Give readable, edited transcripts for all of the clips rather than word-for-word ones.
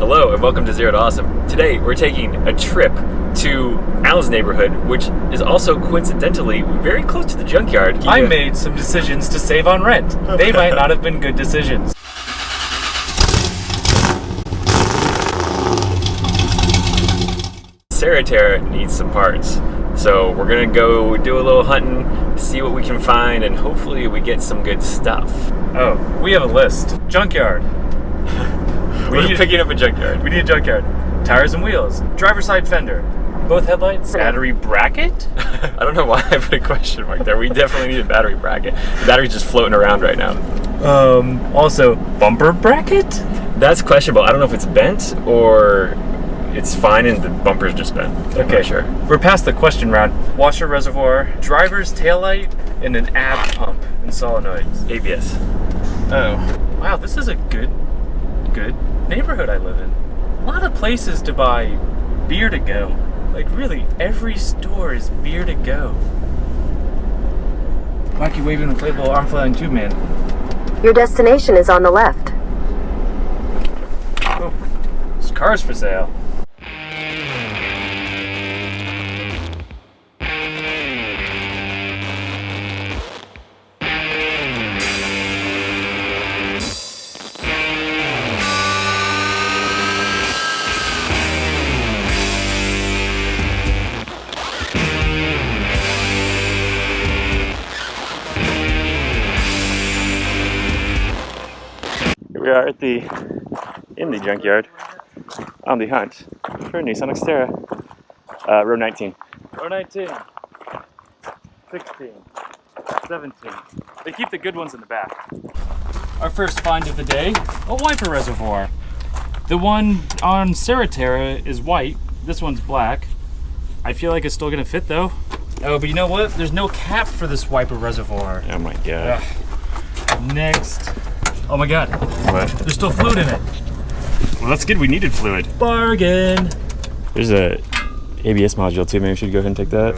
Hello and welcome to Zero to Awesome. Today we're taking a trip to Alan's neighborhood, which is also coincidentally very close to the junkyard. I made some decisions to save on rent. They might not have been good decisions. Sarah needs some parts. So we're gonna go do a little hunting, see what we can find, and hopefully we get some good stuff. Oh, we have a list. Junkyard. We're picking up a junkyard. We need a junkyard. Tires and wheels. Driver's side fender. Both headlights. Battery bracket? I don't know why I put a question mark there. We definitely need a battery bracket. The battery's just floating around right now. Also, bumper bracket? That's questionable. I don't know if it's bent or it's fine and the bumper's just bent. I'm not sure. We're past the question round. Washer reservoir, driver's taillight, and an ab pump and solenoids. ABS. Oh. Wow, this is a good neighborhood I live in. A lot of places to buy beer to go. Like really, every store is beer to go. Wacky waving inflatable arm flailing tube man. Your destination is on the left. Oh, there's cars for sale. We are in the junkyard on the hunt for a Nissan Xterra. Row 19. Row 19, 16, 17. They keep the good ones in the back. Our first find of the day, a wiper reservoir. The one on Sarah is white, this one's black. I feel like it's still gonna fit though. Oh, but you know what? There's no cap for this wiper reservoir. Oh my god. Next. Oh my god. What? There's still fluid in it. Well, that's good. We needed fluid. Bargain. There's a ABS module too. Maybe we should go ahead and take that.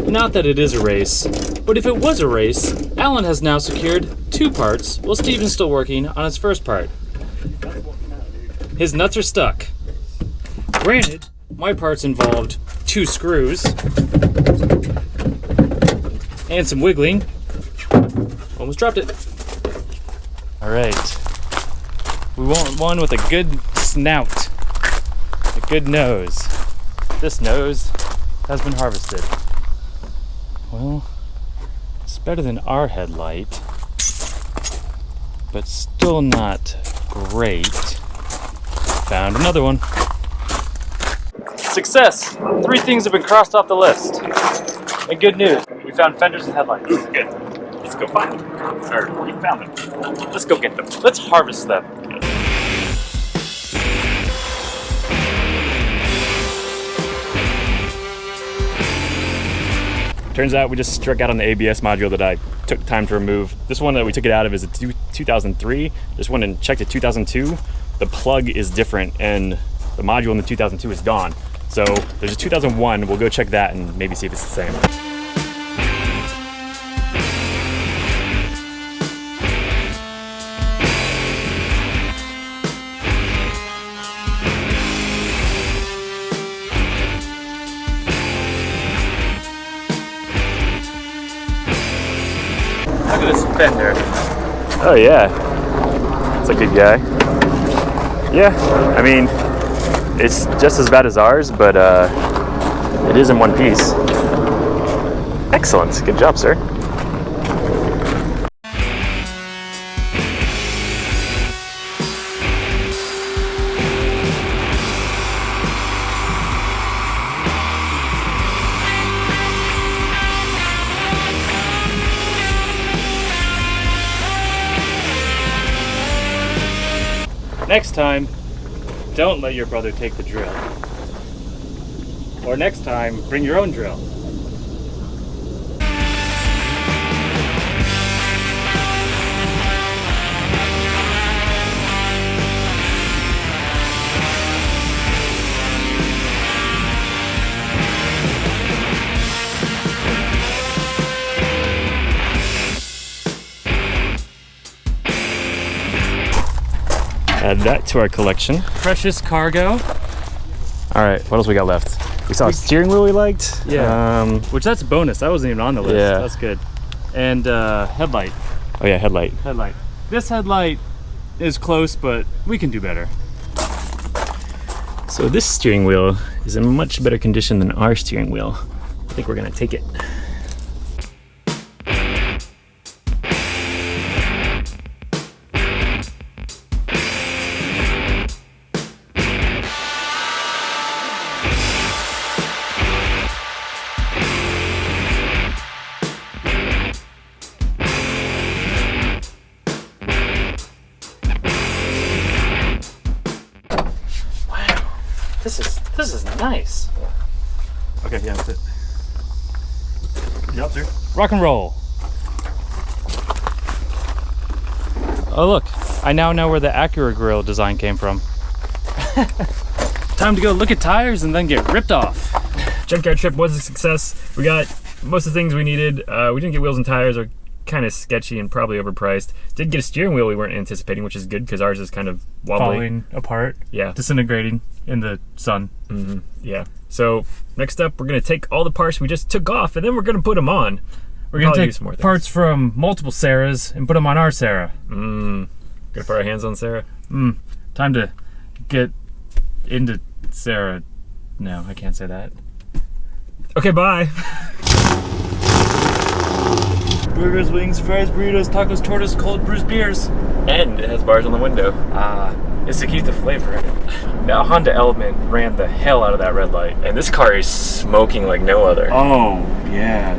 Not that it is a race, but if it was a race, Alan has now secured 2 parts while Steven's still working on his first part. His nuts are stuck. Granted, my parts involved 2 screws and some wiggling. Almost dropped it. All right. We want one with a good snout, a good nose. This nose has been harvested. Well, it's better than our headlight, but still not great. Found another one. Success! 3 things have been crossed off the list. And good news, we found fenders and headlights. Good. Let's go find them. Or we found them. Let's go get them. Let's harvest them. Turns out we just struck out on the ABS module that I took time to remove. This one that we took it out of is a 2003. Just went and checked it 2002. The plug is different and the module in the 2002 is gone. So there's a 2001. We'll go check that and maybe see if it's the same. Look at this fender. Oh yeah, that's a good guy. Yeah, I mean, it's just as bad as ours, but it is in one piece. Excellent, good job, sir. Next time, don't let your brother take the drill. Or next time, bring your own drill. Add that to our collection. Precious cargo. All right, what else we got left? We saw a steering wheel we liked. Yeah. Which that's a bonus. That wasn't even on the list. Yeah. That's good. And headlight. Oh yeah, headlight. Headlight. This headlight is close, but we can do better. So this steering wheel is in much better condition than our steering wheel. I think we're gonna take it. This is nice. Okay, yeah, that's it. Yep, sir. Rock and roll. Oh look, I now know where the Acura grill design came from. Time to go look at tires and then get ripped off. Junkyard trip was a success. We got most of the things we needed. We didn't get wheels and tires, are kind of sketchy and probably overpriced. Did get a steering wheel we weren't anticipating, which is good because ours is kind of wobbly. Falling apart. Yeah. Disintegrating in the sun. Mm-hmm. Yeah. So next up, we're gonna take all the parts we just took off, and then we're gonna put them on. We're gonna Probably take use some more things. parts from multiple Sarahs and put them on our Sarah. Gonna put our hands on Sarah. Time to get into Sarah. No, I can't say that. Okay, bye. Burgers, wings, fries, burritos, tacos, tortas, cold brews, beers. And it has bars on the window. It's to keep the flavor in it. Now Honda Element ran the hell out of that red light, and this car is smoking like no other. Oh, yeah.